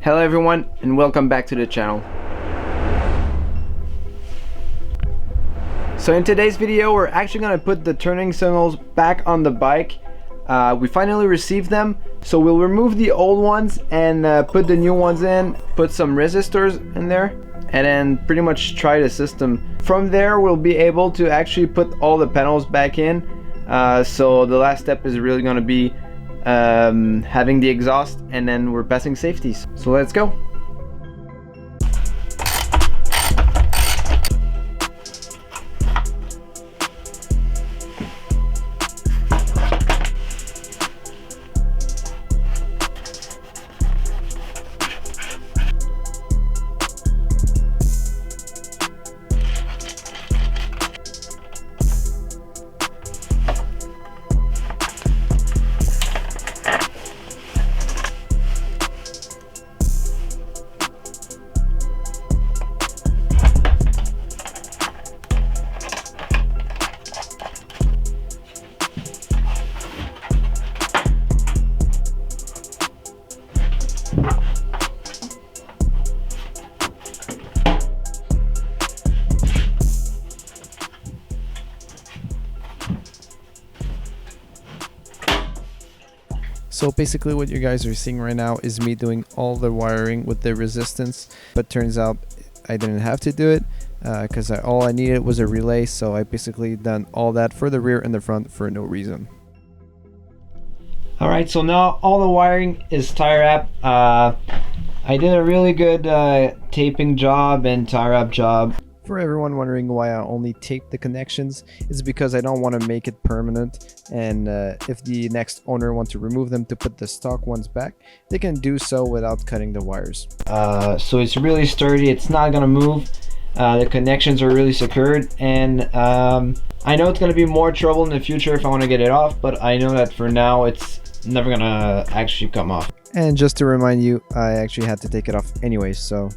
Hello everyone and welcome back to the channel. So in today's video we're actually going to put the turning signals back on the bike. We finally received them, so we'll remove the old ones and put the new ones in, put some resistors in there, and then pretty much try the system. From there we'll be able to actually put all the panels back in. So the last step is really going to be having the exhaust, and then we're passing safeties. So let's go. So basically what you guys are seeing right now is me doing all the wiring with the resistance, but turns out I didn't have to do it because all I needed was a relay, so I basically done all that for the rear and the front for no reason. Alright, so now all the wiring is tie wrap. I did a really good taping job and tie wrap job. For everyone wondering why I only tape the connections, it's because I don't want to make it permanent, and if the next owner wants to remove them to put the stock ones back, they can do so without cutting the wires. So it's really sturdy, it's not gonna move. The connections are really secured, and I know it's gonna be more trouble in the future if I want to get it off, but I know that for now it's never gonna actually come off. And just to remind you, I actually had to take it off anyways, so...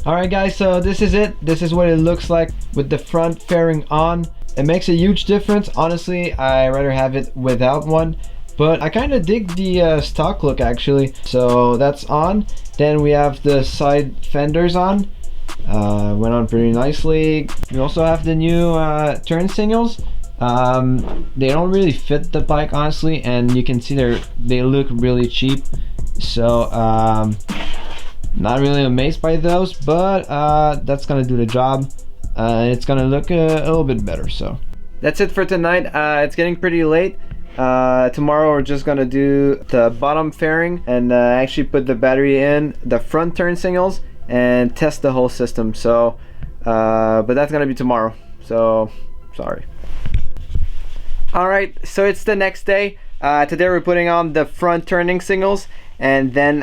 Alright guys, so this is it. This is what it looks like with the front fairing on. It makes a huge difference. Honestly, I rather have it without one, but I kind of dig the stock look actually. So that's on. Then we have the side fenders on. Went on pretty nicely. We also have the new turn signals. They don't really fit the bike honestly, and you can see they look really cheap. So not really amazed by those, but that's gonna do the job. It's gonna look a little bit better. So that's it for tonight. It's getting pretty late. Tomorrow we're just gonna do the bottom fairing and actually put the battery in the front turn signals and test the whole system. So but that's gonna be tomorrow, so sorry. Alright, so it's the next day. Today we're putting on the front turning signals, and then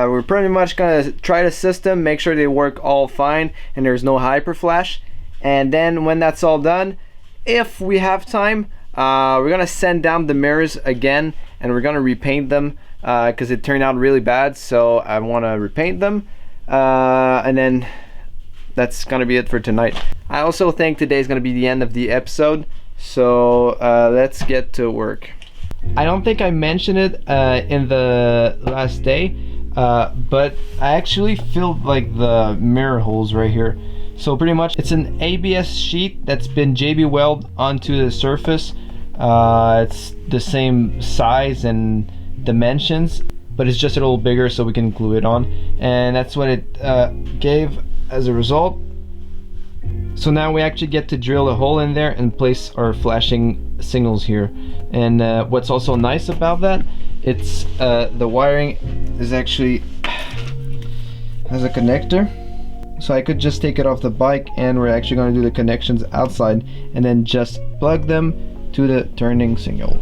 we're pretty much gonna try the system, make sure they work all fine and there's no hyper flash. And then when that's all done, if we have time, we're gonna send down the mirrors again and we're gonna repaint them because it turned out really bad, so I want to repaint them, and then that's gonna be it for tonight. I also think today's gonna be the end of the episode, so let's get to work. I don't think I mentioned it in the last day, but I actually filled like the mirror holes right here. So pretty much it's an ABS sheet that's been JB welded onto the surface. It's the same size and dimensions, but it's just a little bigger so we can glue it on, and that's what it gave as a result. So now we actually get to drill a hole in there and place our flashing signals here. And what's also nice about that, it's the wiring is actually has a connector, so I could just take it off the bike, and we're actually going to do the connections outside and then just plug them to the turning signal.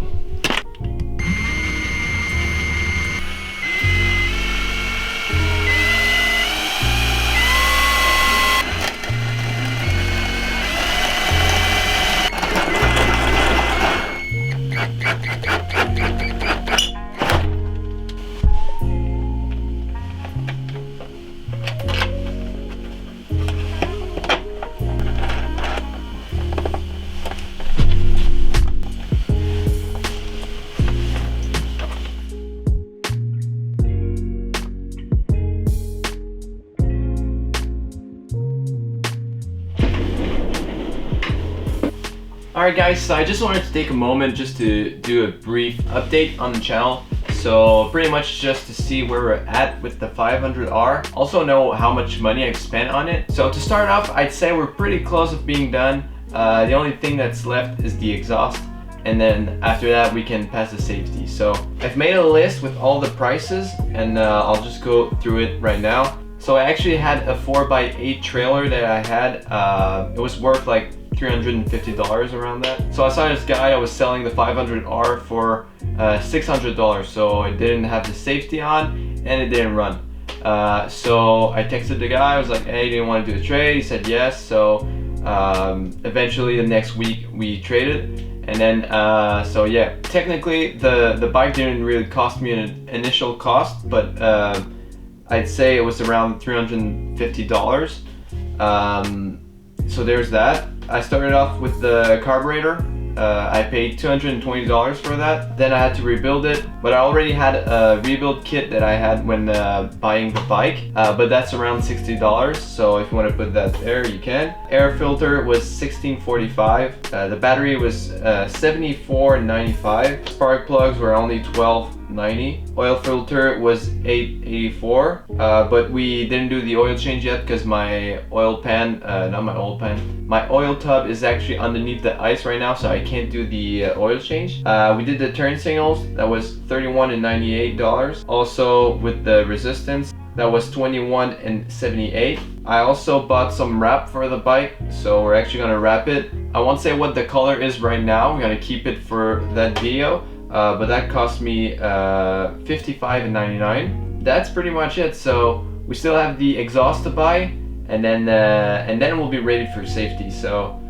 Alright guys, so I just wanted to take a moment just to do a brief update on the channel. So pretty much just to see where we're at with the 500R. Also know how much money I've spent on it. So to start off, I'd say we're pretty close of being done. The only thing that's left is the exhaust. And then after that we can pass the safety. So I've made a list with all the prices and I'll just go through it right now. So I actually had a 4x8 trailer that I had. It was worth like $350 around that. So I saw this guy that was selling the 500R for $600. So it didn't have the safety on and it didn't run. So I texted the guy. I was like, hey, do you want to do a trade? He said yes. So eventually the next week we traded. And then so yeah, technically the bike didn't really cost me an initial cost, but I'd say it was around $350. So there's that. I started off with the carburetor. I paid $220 for that. Then I had to rebuild it, but I already had a rebuild kit that I had when buying the bike, but that's around $60. So if you want to put that there, you can. Air filter was $16.45. The battery was $74.95. Spark plugs were only $12.90. Oil filter was $8.84. But we didn't do the oil change yet because my oil pan, my oil tub is actually underneath the ice right now, so I can't do the oil change. We did the turn signals. That was $31.98. Also with the resistance, that was $21.78. I also bought some wrap for the bike, so we're actually gonna wrap it. I won't say what the color is right now. We're gonna keep it for that video, but that cost me $55.99. That's pretty much it. So we still have the exhaust to buy, and then we'll be ready for safety. So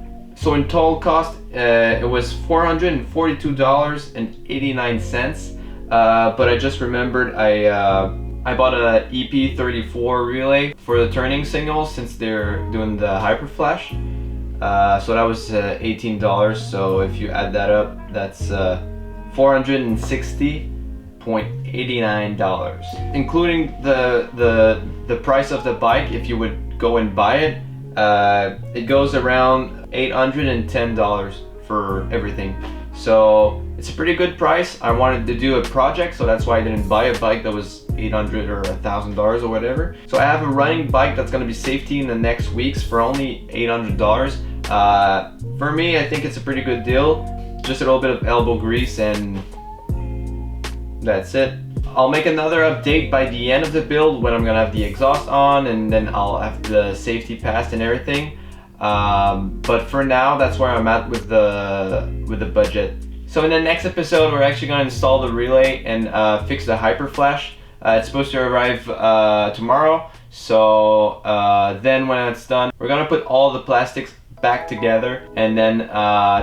in total cost, it was $442.89. But I just remembered I bought a ep.34 relay for the turning signals since they're doing the hyper flash. So that was $18. So if you add that up, that's $460.89, including the price of the bike. If you would go and buy it, it goes around $810 for everything. So it's a pretty good price. I wanted to do a project, so that's why I didn't buy a bike that was $800 or $1,000 or whatever. So I have a running bike that's gonna be safety in the next weeks for only $800. For me, I think it's a pretty good deal. Just a little bit of elbow grease and that's it. I'll make another update by the end of the build when I'm gonna have the exhaust on, and then I'll have the safety passed and everything. But for now, that's where I'm at with the budget. So in the next episode, we're actually gonna install the relay and fix the hyper flash. It's supposed to arrive tomorrow. So then when it's done, we're gonna put all the plastics back together and then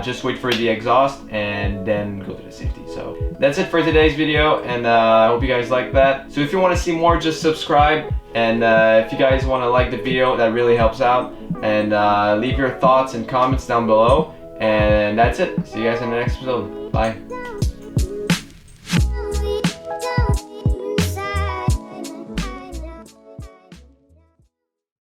just wait for the exhaust and then go to the safety. So that's it for today's video, and I hope you guys like that. So if you want to see more, just subscribe, and if you guys want to like the video, that really helps out, and leave your thoughts and comments down below. And that's it. See you guys in the next episode. Bye.